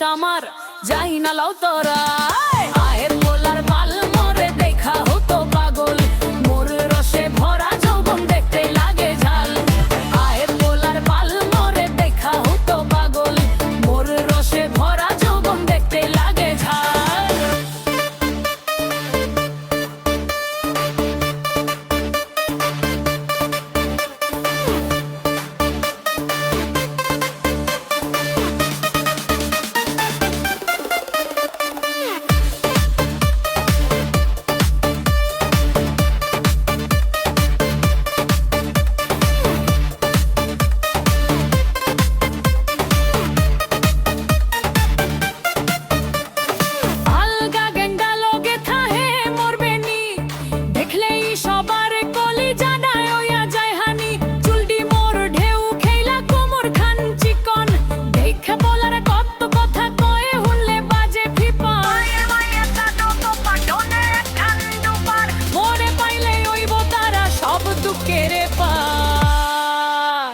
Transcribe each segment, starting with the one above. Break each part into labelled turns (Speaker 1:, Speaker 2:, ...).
Speaker 1: আমার যাই না লাও তোরা আয়ের পোলার পাল মরে দেখা হতো পাগল মোর রসে ভরা যৌবন দেখতে লাগে ঝাল আয়ের পোলার পাল মরে দেখা হতো পাগল মোর রসে ভরা যৌবন দেখতে লাগে ঝাল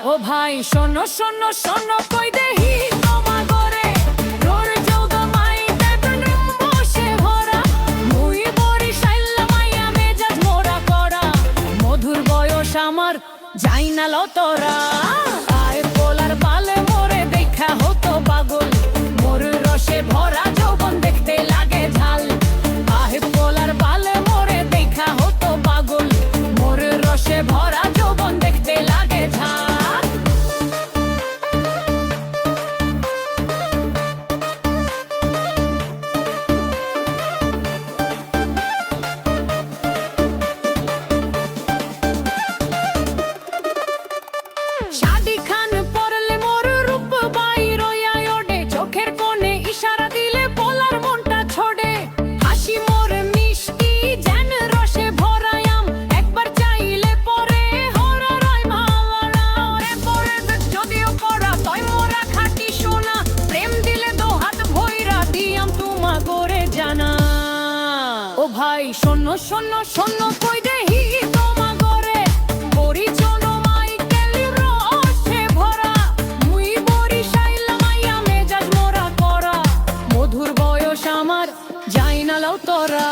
Speaker 1: ও ভাই শোনো শোনো শোনো কই দেহি তোমা করে রোর যৌগা মাই দেবন বসে ভরা মুই বরিশাল মাইয়া মেজাজ মোরা করা মধুর বয়স আমার যাই না লো তোরা আয় পোলার পালে মোরে দেখা হতো পাগল মোর রসে ভরা যৌবন দেখতে লাগে ঝাল আয় পোলার পালে মোরে দেখা হতো পাগল মোর রসে ভরা যৌবন দেখতে লাগে ঝাল শাদি খান পরলে মোর রূপ বাইর ওডে চোখের কোণে ইশারা দিলে পোলার মনটা ছড়ে হাসি মোর মিষ্টি যেন রসে ভরায়াম একবার চাইলে পরে হরা রয় মাওয়ারা ওরে পরে যদিও পড়া তয় মোরা খাটি সোনা প্রেম দিলে দো হাত ভইরা দিয়াম তোমা করে জানা ও ভাই শোনো শোনো শোনো কই দেহি তোমা করে পরিচয় যাই না লাও তোরা